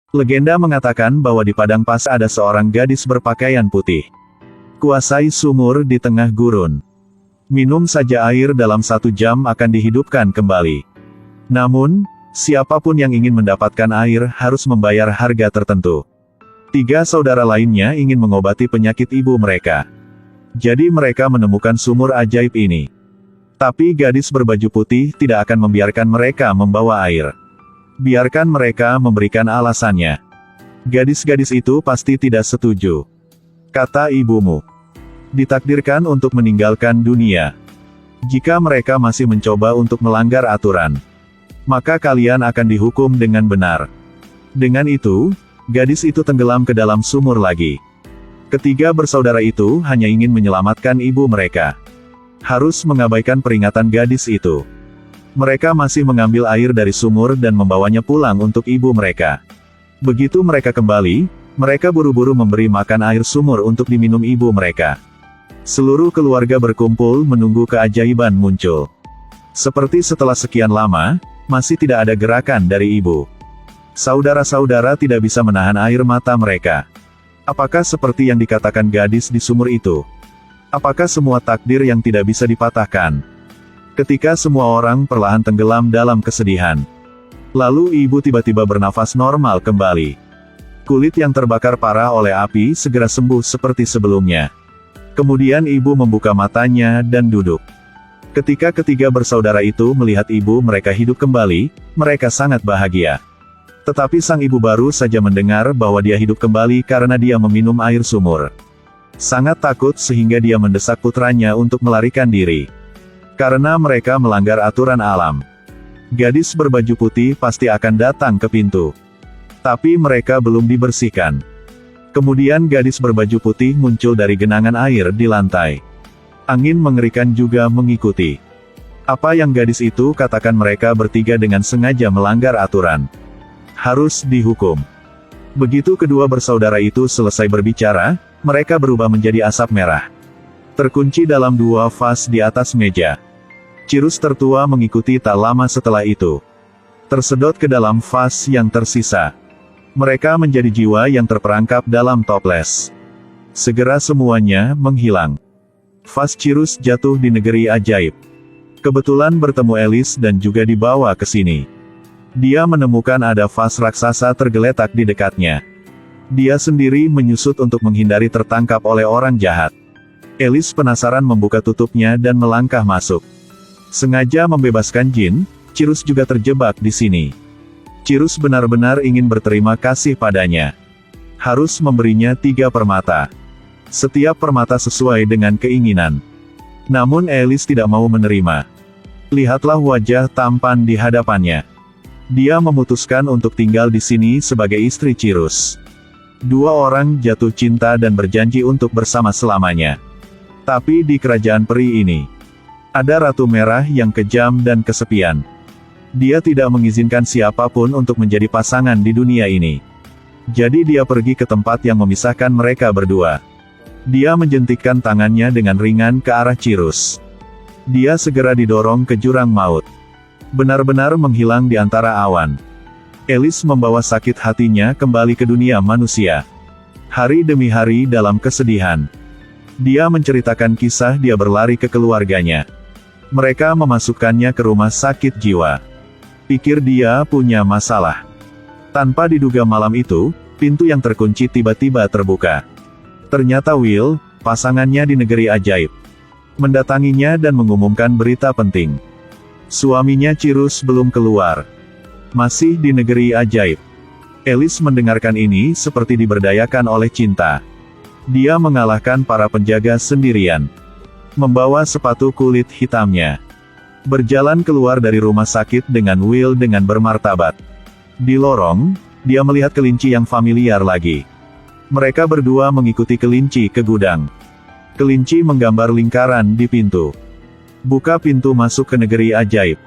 Legenda mengatakan bahwa di padang pasir ada seorang gadis berpakaian putih. Kuasai sumur di tengah gurun. Minum saja air dalam 1 jam akan dihidupkan kembali. Namun, siapapun yang ingin mendapatkan air harus membayar harga tertentu. 3 saudara lainnya ingin mengobati penyakit ibu mereka. Jadi mereka menemukan sumur ajaib ini. Tapi gadis berbaju putih tidak akan membiarkan mereka membawa air. Biarkan mereka memberikan alasannya. Gadis-gadis itu pasti tidak setuju. Kata ibumu. Ditakdirkan untuk meninggalkan dunia. Jika mereka masih mencoba untuk melanggar aturan, maka kalian akan dihukum dengan benar. Dengan itu, gadis itu tenggelam ke dalam sumur lagi. Ketiga bersaudara itu hanya ingin menyelamatkan ibu mereka. Harus mengabaikan peringatan gadis itu. Mereka masih mengambil air dari sumur dan membawanya pulang untuk ibu mereka. Begitu mereka kembali, mereka buru-buru memberi makan air sumur untuk diminum ibu mereka. Seluruh keluarga berkumpul menunggu keajaiban muncul. Seperti setelah sekian lama, masih tidak ada gerakan dari ibu. Saudara-saudara tidak bisa menahan air mata mereka. Apakah seperti yang dikatakan gadis di sumur itu? Apakah semua takdir yang tidak bisa dipatahkan? Ketika semua orang perlahan tenggelam dalam kesedihan. Lalu ibu tiba-tiba bernafas normal kembali. Kulit yang terbakar parah oleh api segera sembuh seperti sebelumnya. Kemudian ibu membuka matanya dan duduk. Ketika ketiga bersaudara itu melihat ibu mereka hidup kembali, mereka sangat bahagia. Tetapi sang ibu baru saja mendengar bahwa dia hidup kembali karena dia meminum air sumur. Sangat takut sehingga dia mendesak putranya untuk melarikan diri. Karena mereka melanggar aturan alam. Gadis berbaju putih pasti akan datang ke pintu. Tapi mereka belum dibersihkan. Kemudian gadis berbaju putih muncul dari genangan air di lantai. Angin mengerikan juga mengikuti. Apa yang gadis itu katakan mereka bertiga dengan sengaja melanggar aturan. Harus dihukum. Begitu kedua bersaudara itu selesai berbicara, mereka berubah menjadi asap merah. Terkunci dalam 2 vas di atas meja. Cirus tertua mengikuti tak lama setelah itu. Tersedot ke dalam vas yang tersisa. Mereka menjadi jiwa yang terperangkap dalam toples. Segera semuanya menghilang. Vas Cirus jatuh di negeri ajaib. Kebetulan bertemu Elis dan juga dibawa ke sini. Dia menemukan ada vas raksasa tergeletak di dekatnya. Dia sendiri menyusut untuk menghindari tertangkap oleh orang jahat. Elis penasaran membuka tutupnya dan melangkah masuk. Sengaja membebaskan jin, Cirus juga terjebak di sini. Cirus benar-benar ingin berterima kasih padanya. Harus memberinya 3 permata. Setiap permata sesuai dengan keinginan. Namun Elis tidak mau menerima. Lihatlah wajah tampan di hadapannya. Dia memutuskan untuk tinggal di sini sebagai istri Cirus. 2 orang jatuh cinta dan berjanji untuk bersama selamanya. Tapi di kerajaan peri ini, ada Ratu Merah yang kejam dan kesepian. Dia tidak mengizinkan siapapun untuk menjadi pasangan di dunia ini. Jadi dia pergi ke tempat yang memisahkan mereka berdua. Dia menjentikkan tangannya dengan ringan ke arah Cirus. Dia segera didorong ke jurang maut. Benar-benar menghilang di antara awan. Elis membawa sakit hatinya kembali ke dunia manusia. Hari demi hari dalam kesedihan. Dia menceritakan kisah dia berlari ke keluarganya. Mereka memasukkannya ke rumah sakit jiwa. Pikir dia punya masalah. Tanpa diduga malam itu, pintu yang terkunci tiba-tiba terbuka. Ternyata Will, pasangannya di negeri ajaib, mendatanginya dan mengumumkan berita penting. Suaminya Cirus belum keluar. Masih di negeri ajaib. Elis mendengarkan ini seperti diberdayakan oleh cinta. Dia mengalahkan para penjaga sendirian. Membawa sepatu kulit hitamnya. Berjalan keluar dari rumah sakit dengan Will dengan bermartabat. Di lorong, dia melihat kelinci yang familiar lagi. Mereka berdua mengikuti kelinci ke gudang. Kelinci menggambar lingkaran di pintu. Buka pintu masuk ke negeri ajaib.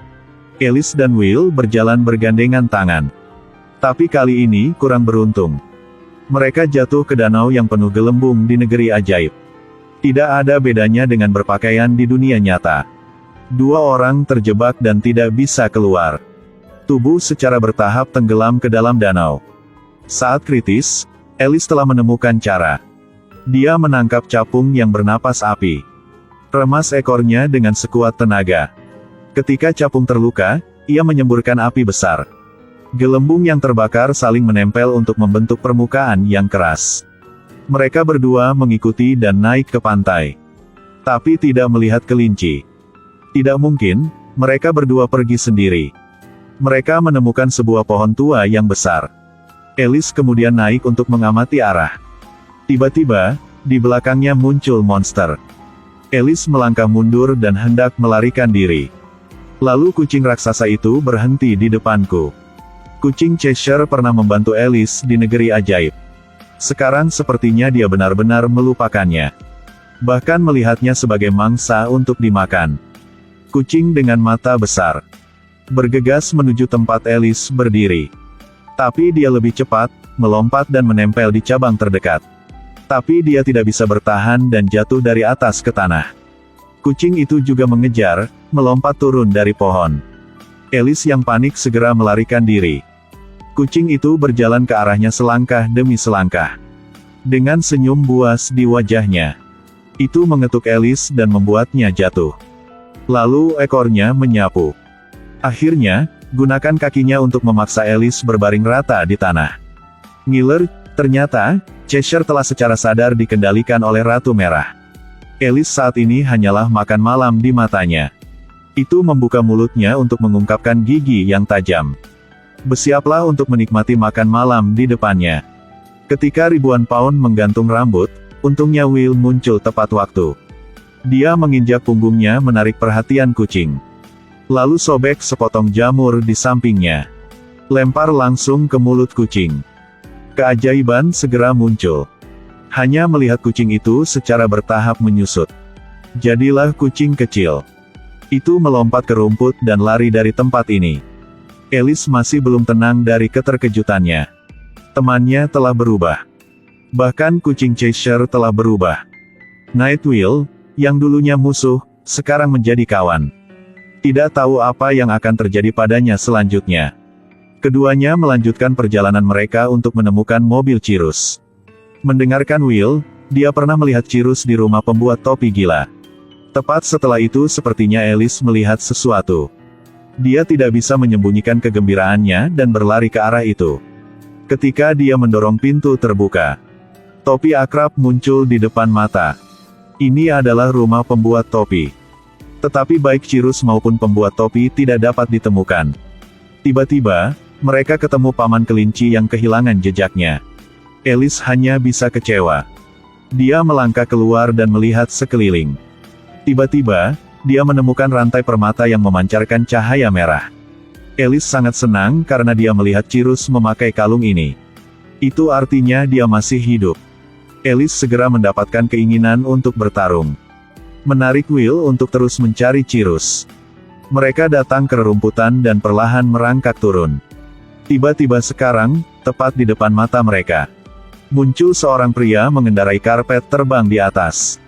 Elis dan Will berjalan bergandengan tangan. Tapi kali ini kurang beruntung. Mereka jatuh ke danau yang penuh gelembung di negeri ajaib. Tidak ada bedanya dengan berpakaian di dunia nyata. 2 orang terjebak dan tidak bisa keluar. Tubuh secara bertahap tenggelam ke dalam danau. Saat kritis, Alice telah menemukan cara. Dia menangkap capung yang bernapas api. Remas ekornya dengan sekuat tenaga. Ketika capung terluka, ia menyemburkan api besar. Gelembung yang terbakar saling menempel untuk membentuk permukaan yang keras. Mereka berdua mengikuti dan naik ke pantai. Tapi tidak melihat kelinci. Tidak mungkin, mereka berdua pergi sendiri. Mereka menemukan sebuah pohon tua yang besar. Alice kemudian naik untuk mengamati arah. Tiba-tiba, di belakangnya muncul monster. Alice melangkah mundur dan hendak melarikan diri. Lalu kucing raksasa itu berhenti di depanku. Kucing Cheshire pernah membantu Alice di negeri ajaib. Sekarang sepertinya dia benar-benar melupakannya. Bahkan melihatnya sebagai mangsa untuk dimakan. Kucing dengan mata besar bergegas menuju tempat Alice berdiri. Tapi dia lebih cepat, melompat dan menempel di cabang terdekat. Tapi dia tidak bisa bertahan dan jatuh dari atas ke tanah. Kucing itu juga mengejar, melompat turun dari pohon. Alice yang panik segera melarikan diri. Kucing itu berjalan ke arahnya selangkah demi selangkah. Dengan senyum buas di wajahnya. Itu mengetuk Alice dan membuatnya jatuh. Lalu ekornya menyapu. Akhirnya, gunakan kakinya untuk memaksa Alice berbaring rata di tanah. Ngiler, ternyata, Cheshire telah secara sadar dikendalikan oleh Ratu Merah. Alice saat ini hanyalah makan malam di matanya. Itu membuka mulutnya untuk mengungkapkan gigi yang tajam. Bersiaplah untuk menikmati makan malam di depannya. Ketika ribuan pound menggantung rambut, untungnya Will muncul tepat waktu. Dia menginjak punggungnya menarik perhatian kucing. Lalu sobek sepotong jamur di sampingnya. Lempar langsung ke mulut kucing. Keajaiban segera muncul. Hanya melihat kucing itu secara bertahap menyusut. Jadilah kucing kecil. Itu melompat ke rumput dan lari dari tempat ini. Alice masih belum tenang dari keterkejutannya. Temannya telah berubah. Bahkan kucing Cheshire telah berubah. Nightwill, yang dulunya musuh, sekarang menjadi kawan. Tidak tahu apa yang akan terjadi padanya selanjutnya. Keduanya melanjutkan perjalanan mereka untuk menemukan mobil Cirrus. Mendengarkan Will, dia pernah melihat Cirrus di rumah pembuat topi gila. Tepat setelah itu sepertinya Alice melihat sesuatu. Dia tidak bisa menyembunyikan kegembiraannya dan berlari ke arah itu. Ketika dia mendorong pintu terbuka, topi akrab muncul di depan mata. Ini adalah rumah pembuat topi. Tetapi baik Cirrus maupun pembuat topi tidak dapat ditemukan. Tiba-tiba, mereka ketemu paman kelinci yang kehilangan jejaknya. Alice hanya bisa kecewa. Dia melangkah keluar dan melihat sekeliling. Tiba-tiba, dia menemukan rantai permata yang memancarkan cahaya merah. Alice sangat senang karena dia melihat Cirrus memakai kalung ini. Itu artinya dia masih hidup. Alice segera mendapatkan keinginan untuk bertarung. Menarik Will untuk terus mencari Cirrus. Mereka datang ke rerumputan dan perlahan merangkak turun. Tiba-tiba sekarang, tepat di depan mata mereka, muncul seorang pria mengendarai karpet terbang di atas.